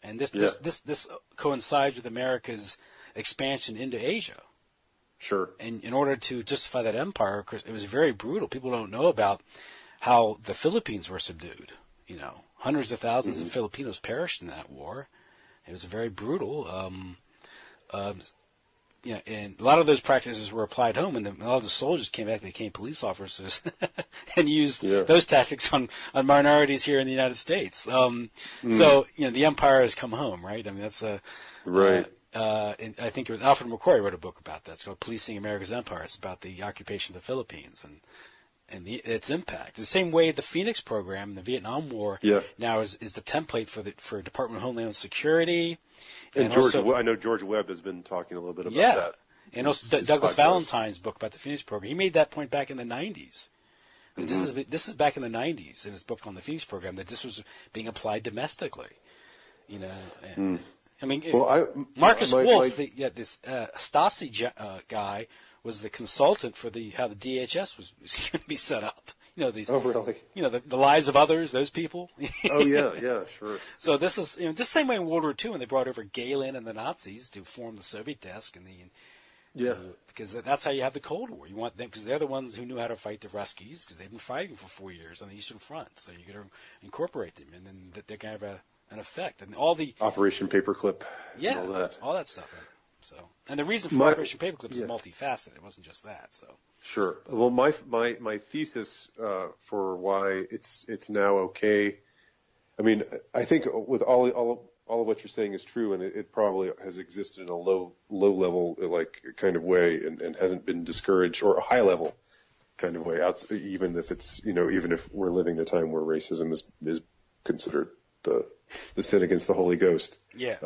and this coincides with America's expansion into Asia. Sure. And in order to justify that empire, because it was very brutal. People don't know about how the Philippines were subdued. Hundreds of thousands of Filipinos perished in that war. It was very brutal. And a lot of those practices were applied home, and a lot of the soldiers came back and became police officers and used those tactics on minorities here in the United States. So, the empire has come home, right? I mean, that's right. And I think it was Alfred McCoy wrote a book about that. It's called Policing America's Empire. It's about the occupation of the Philippines and its impact. The same way the Phoenix program, the Vietnam War, now is the template for Department of Homeland Security. And I know George Webb has been talking a little bit about that. And also Douglas Valentine's book about the Phoenix program. He made that point back in the 90s. This is back in the 90s in his book on the Phoenix program, that this was being applied domestically. I mean, Marcus Wolf, this Stasi guy, was the consultant for how the DHS was going to be set up. These. Oh, really? The lives of others, those people. Oh, yeah, sure. So this is the same way in World War II when they brought over Gehlen and the Nazis to form the Soviet desk because that's how you have the Cold War. You want them because they're the ones who knew how to fight the Ruskies because they've been fighting for 4 years on the Eastern Front. So you got to incorporate them, and then they're going to have an effect. And all the Operation Paperclip, and all that stuff. Right? So, and the reason for Operation Paperclip is multifaceted. It wasn't just that. So sure. Well, my thesis for why it's now okay. I mean, I think with all of what you're saying is true, and it probably has existed in a low level like kind of way, and hasn't been discouraged, or a high level kind of way. Even if it's even if we're living in a time where racism is considered the sin against the Holy Ghost. Yeah.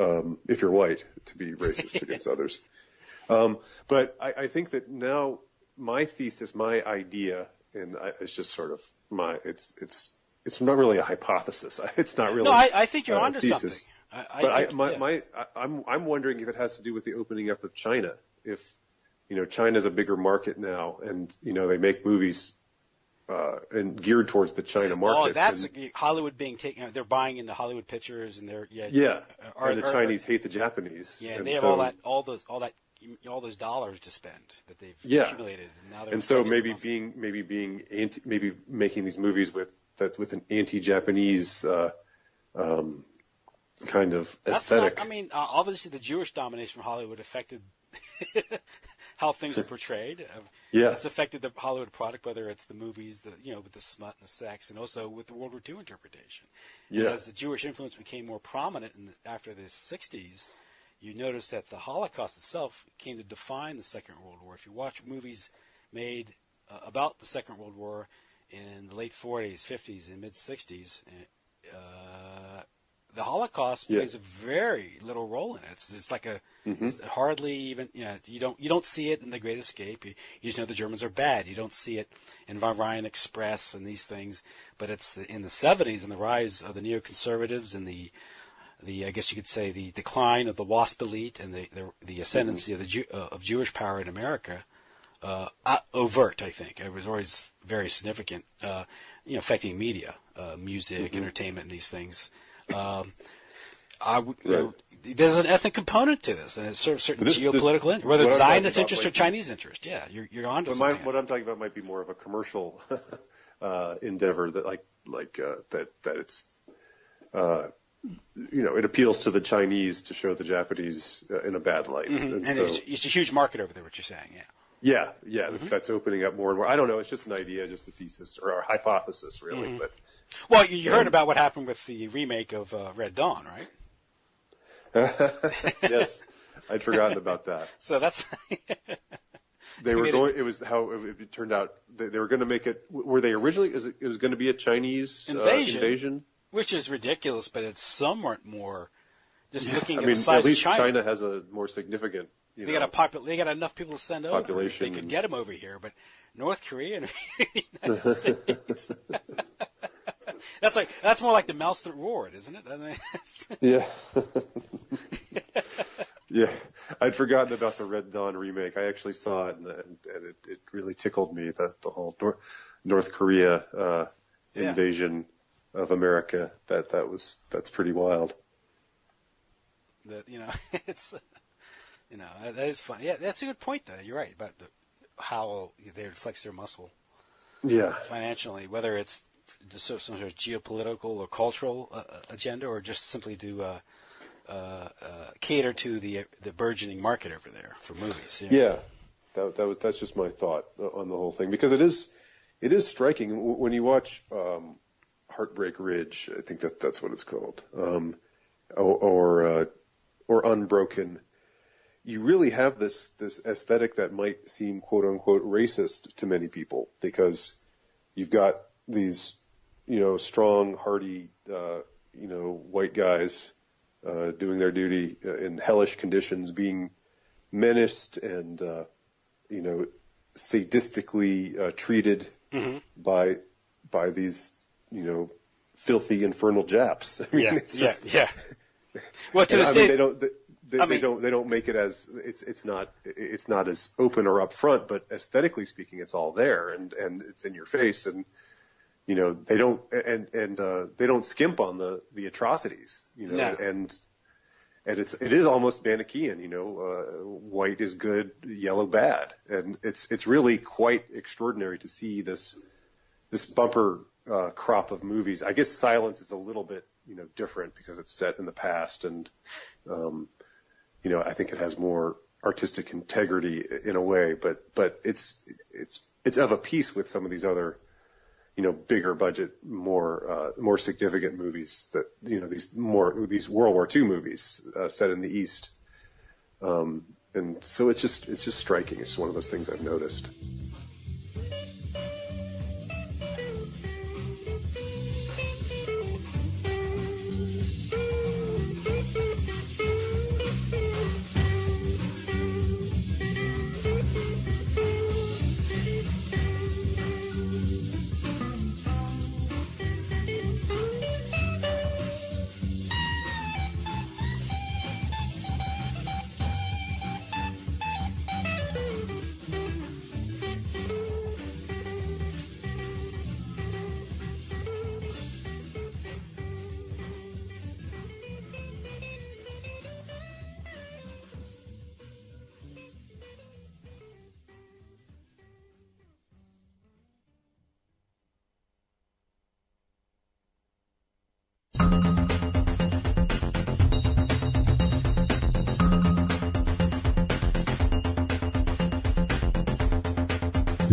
If you're white, to be racist against others. But I think that now my thesis, my idea, and it's just sort of it's not really a hypothesis. It's not really. No, I think you're onto thesis. something. I'm wondering if it has to do with the opening up of China. If China's a bigger market now, and they make movies. And geared towards the China market. Oh, that's Hollywood being taken. They're buying into Hollywood pictures, and they're and the Chinese hate the Japanese. Yeah, and they have all those dollars to spend that they've accumulated. And now and so maybe making these movies with an anti-Japanese kind of That's aesthetic. not, I mean, obviously the Jewish domination from Hollywood affected how things are portrayed. Yeah. It's affected the Hollywood product, whether it's the movies, with the smut and the sex, and also with the World War II interpretation. Yeah. And as the Jewish influence became more prominent after the 60s, you notice that the Holocaust itself came to define the Second World War. If you watch movies made about the Second World War in the late 40s, 50s, and mid-60s, the Holocaust plays a very little role in it. It's like it's hardly even, you don't see it in The Great Escape. You just know the Germans are bad. You don't see it in Varian Express and these things, but it's in the 70s and the rise of the neoconservatives and the I guess you could say the decline of the WASP elite and the ascendancy of Jewish power in America, overt, I think. It was always very significant, affecting media, music, entertainment, and these things. There's an ethnic component to this, and it serves certain geopolitical interest, whether it's Zionist interest or Chinese interest. Yeah, you're onto something. What I'm talking about might be more of a commercial endeavor that that it's it appeals to the Chinese to show the Japanese in a bad light, and so, it's a huge market over there. What you're saying, yeah. That's opening up more and more. I don't know. It's just an idea, just a thesis or a hypothesis, really, but. Well, you heard about what happened with the remake of Red Dawn, right? Yes, I'd forgotten about that. So that's they were going. It was how it turned out. They were going to make it. Were they originally? It was going to be a Chinese invasion, which is ridiculous, but it's somewhat more. Just looking at the size at least of China has a more significant. They got enough people to send over. They could get them over here, but North Korea and the United States. That's more like the mouse that roared, isn't it? I mean, yeah. Yeah, I'd forgotten about the Red Dawn remake. I actually saw it, and it really tickled me, the whole North Korea invasion of America. That's pretty wild. That it's that is fun. Yeah, that's a good point, though. You're right about how they flex their muscle. Yeah. Financially, whether it's some sort of geopolitical or cultural agenda, or just simply to cater to the burgeoning market over there for movies. Yeah, that's just my thought on the whole thing, because it is striking when you watch Heartbreak Ridge. I think that's what it's called, or Unbroken. You really have this aesthetic that might seem quote unquote racist to many people, because you've got these, strong, hardy, white guys doing their duty in hellish conditions, being menaced and, sadistically treated by these, filthy, infernal Japs. I mean, yeah. Well, to this day, they don't make it as it's not as open or upfront, but aesthetically speaking, it's all there and it's in your face, and they don't skimp on the atrocities, No. and it is almost Manichaean, white is good, yellow bad, and it's really quite extraordinary to see this bumper crop of movies. I guess Silence is a little bit different because it's set in the past, and I think it has more artistic integrity in a way, but it's of a piece with some of these other, bigger budget, more significant movies that, these World War II movies set in the East. And so it's just striking. It's one of those things I've noticed.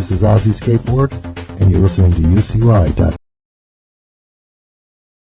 This is Ozzy Skateboard, and you're listening to UCY.com.